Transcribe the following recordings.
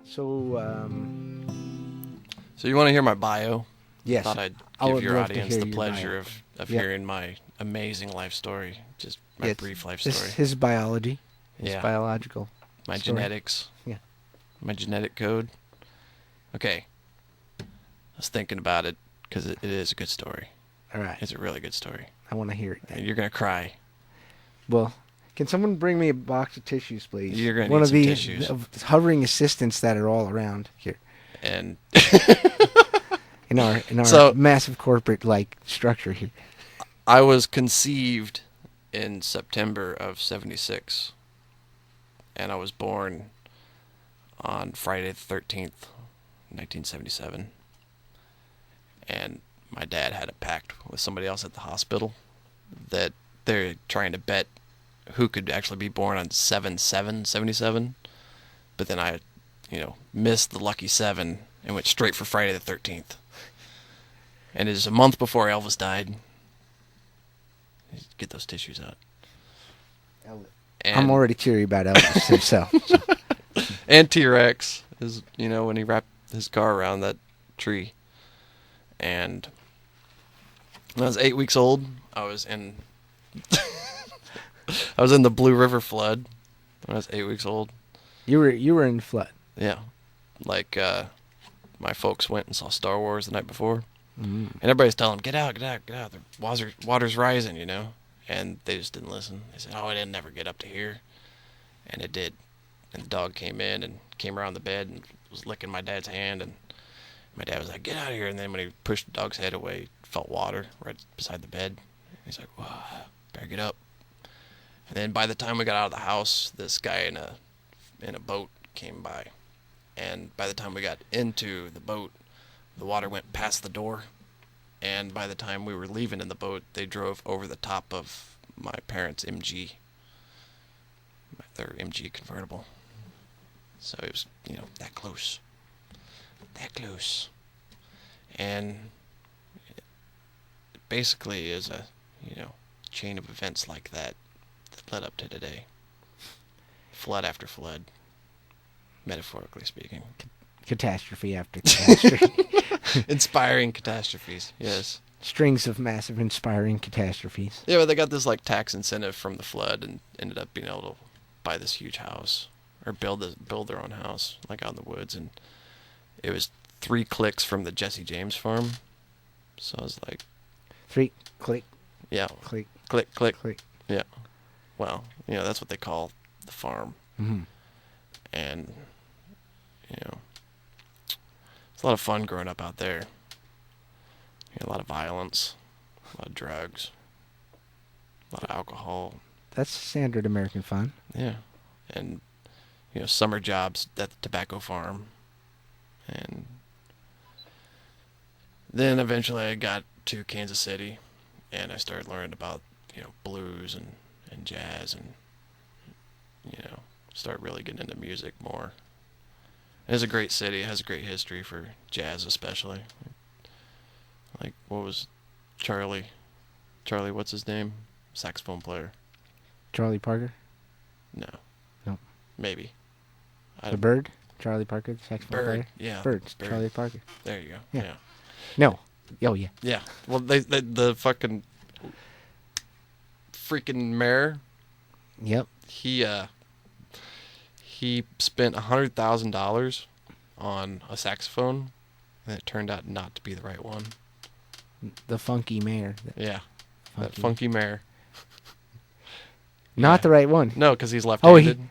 So, So you want to hear my bio? yes, Thought I'd I give would your love to audience hear the your pleasure bio. of Yep. hearing my amazing life story. Just my Yes, brief life this story. his biology, his Yeah. biological My story. genetics. Yeah. My genetic code. Okay. I was thinking about it because it is a good story. All right, It's a really good story. I want to hear it. Then. You're going to cry. Well, can someone bring me a box of tissues, please? You're going to One need of some the tissues. hovering assistants that are all around here And in our So- massive corporate like structure here. I was conceived in September of 76. And I was born on Friday the 13th, 1977. And my dad had a pact with somebody else at the hospital that they're trying to bet who could actually be born on 7/7/77. But then I, missed the lucky 7 and went straight for Friday the 13th. And it is a month before Elvis died. Get those tissues out. And, I'm already teary about Elvis himself. So. And T-Rex is, when he wrapped his car around that tree. And when I was 8 weeks old, I was in the Blue River flood when I was 8 weeks old. You were in flood. Yeah. Like, my folks went and saw Star Wars the night before. Mm. And everybody's telling them, get out. The water's rising, And they just didn't listen. They said, oh, it didn't never get up to here. And it did. And the dog came in and came around the bed and was licking my dad's hand. And my dad was like, get out of here. And then when he pushed the dog's head away, he felt water right beside the bed. And he's like, whoa, better get up. And then by the time we got out of the house, this guy in a boat came by. And by the time we got into the boat, the water went past the door. And by the time we were leaving in the boat, they drove over the top of my parents' MG. Their MG convertible. So it was, that close. That close. And it basically is a, chain of events like that led up to today. Flood after flood. Metaphorically speaking. Catastrophe after catastrophe. Inspiring catastrophes, yes. Strings of massive inspiring catastrophes. Yeah, but they got this like tax incentive from the flood and ended up being able to buy this huge house or build their own house like out in the woods, and it was 3 clicks from the Jesse James farm. So I was like, 3 click, yeah, click, click, click, click. yeah. Well, that's what they call the farm, Mm-hmm. and it's a lot of fun growing up out there. A lot of violence, a lot of drugs, a lot of alcohol. That's standard American fun. Yeah. And, summer jobs at the tobacco farm. And then eventually I got to Kansas City and I started learning about, blues and jazz and, start really getting into music more. It is a great city. It has a great history for jazz especially. Like, what was Charlie, what's his name? Saxophone player. Charlie Parker? No. Nope. Maybe. The Bird? Charlie Parker, the saxophone player? Yeah. Birds, Bird. Charlie Parker. There you go. Yeah. Yeah. No. Oh, yeah. Yeah. Well, the fucking freaking mayor, Yep. he spent $100,000 on a saxophone, and it turned out not to be the right one. The funky mayor. Yeah. That funky mayor. Not Yeah. the right one. No, because he's left-handed. Oh,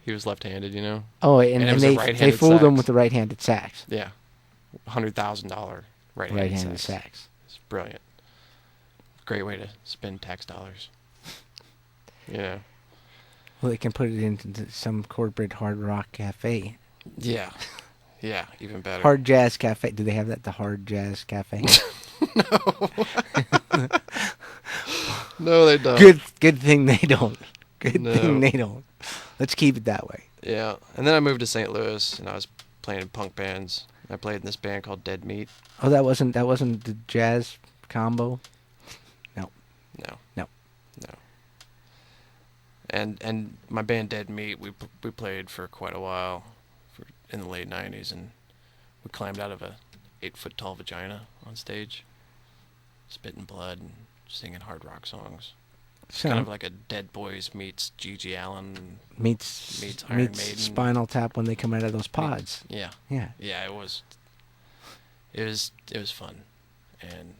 he was left-handed, Oh, and it was a they right-handed fooled him sax. with the right-handed sax. Yeah. $100,000 right-handed sax. It's brilliant. Great way to spend tax dollars. Yeah. Well, they can put it into some corporate hard rock cafe. Yeah. Yeah, even better. Hard jazz cafe. Do they have that? The hard jazz cafe. No, they don't. Good thing they don't. Good No. thing they don't. Let's keep it that way. Yeah, and then I moved to St. Louis, and I was playing in punk bands. I played in this band called Dead Meat. Oh, that wasn't the jazz combo. No. No. No. No. And my band Dead Meat, we played for quite a while, in the late '90s, and we climbed out of a 8 foot tall vagina on stage, spitting blood and singing hard rock songs. It's kind of like a Dead Boys meets G.G. Allen meets Iron Maiden. Spinal Tap when they come out of those pods. Yeah. Yeah. Yeah, it was. It was fun, and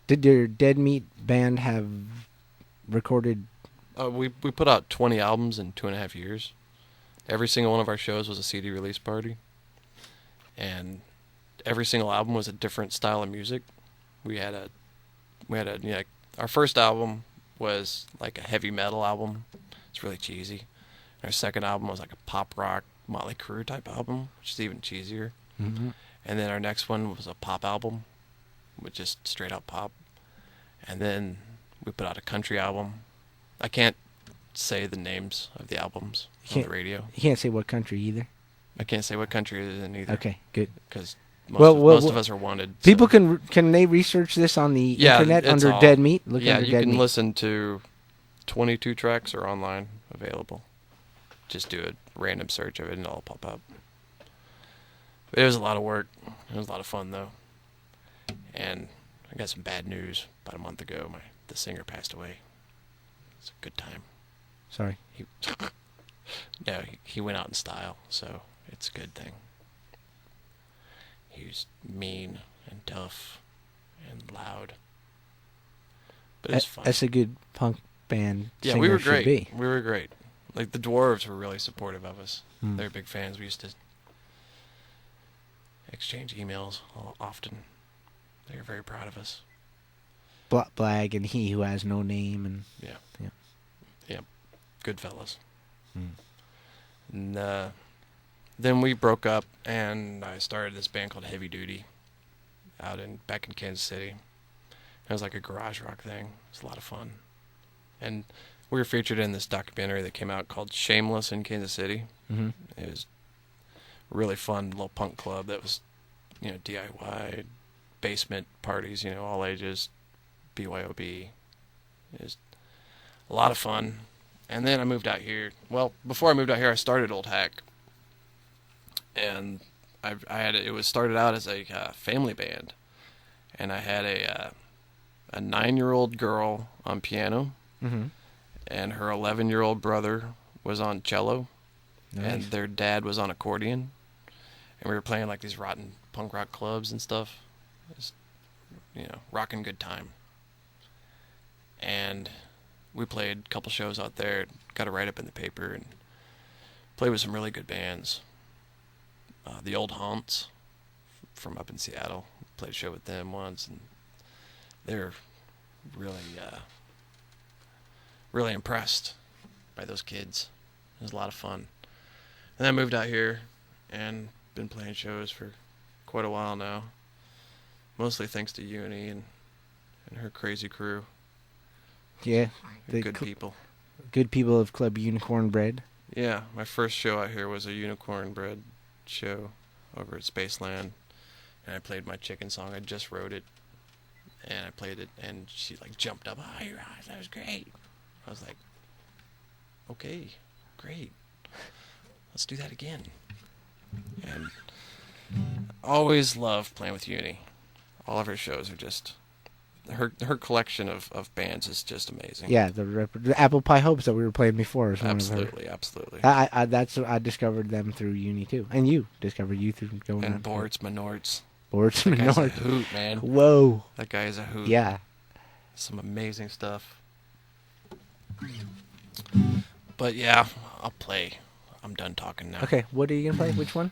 Did your Dead Meat band have recorded? we put out 20 albums in 2.5 years. Every single one of our shows was a CD release party, and every single album was a different style of music. We had a our first album was like a heavy metal album. It's really cheesy. Our second album was like a pop rock Motley Crue type album, which is even cheesier. Mm-hmm. And then our next one was a pop album, with just straight up pop. And then we put out a country album. I can't say the names of the albums on the radio. You can't say what country either. I can't say what country it is in either. Okay, good. Because most of well, us are wanted. People so. can they research this on the Yeah, internet it's under all- Dead Meat? Yeah, under you Dead can Meat. listen to 22 tracks are online available. Just do a random search of it and it'll pop up. But it was a lot of work. It was a lot of fun though. And I got some bad news. About a month ago, the singer passed away. It's a good time. Sorry. He went out in style, so it's a good thing. He was mean and tough and loud. But it was fun. That's a good punk band. Yeah, singer we were should great. be. We were great. Like the Dwarves were really supportive of us. Hmm. They were big fans. We used to exchange emails often. They were very proud of us. Blag and He Who Has No Name and Yeah. Good fellas. Hmm. And then we broke up, and I started this band called Heavy Duty back in Kansas City. It was like a garage rock thing. It was a lot of fun. And we were featured in this documentary that came out called Shameless in Kansas City. Mm-hmm. It was a really fun little punk club that was, DIY, basement parties, all ages, BYOB. It was a lot of fun. And then I moved out here. Well, before I moved out here, I started Old Hack. And it was started out as a family band. And I had a 9-year-old girl on piano. Mm-hmm. And her 11-year-old brother was on cello. Nice. And their dad was on accordion. And we were playing like these rotten punk rock clubs and stuff. It was, rocking good time. And we played a couple shows out there, got a write-up in the paper, and played with some really good bands. The Old Haunts from up in Seattle. Played a show with them once, and they were really impressed by those kids. It was a lot of fun. And then I moved out here and been playing shows for quite a while now. Mostly thanks to Uni and her crazy crew. Yeah. Good people. Good people of Club Unicorn Bread. Yeah, my first show out here was a Unicorn Bread show over at Spaceland. And I played my chicken song. I just wrote it. And I played it, and she jumped up. Oh, you're right. That was great. I was like, okay, great. Let's do that again. And always love playing with Uni. All of her shows are just her collection of bands is just amazing. Yeah, the Apple Pie Hopes that we were playing before is one of her. Absolutely. I discovered them through Uni too, and you discovered you through going. And Bortz Menorts. Bortz That guy's a Menorts. hoot, man. Whoa. That guy is a hoot. Yeah. Some amazing stuff. But yeah, I'll play. I'm done talking now. Okay, what are you gonna play? Which one?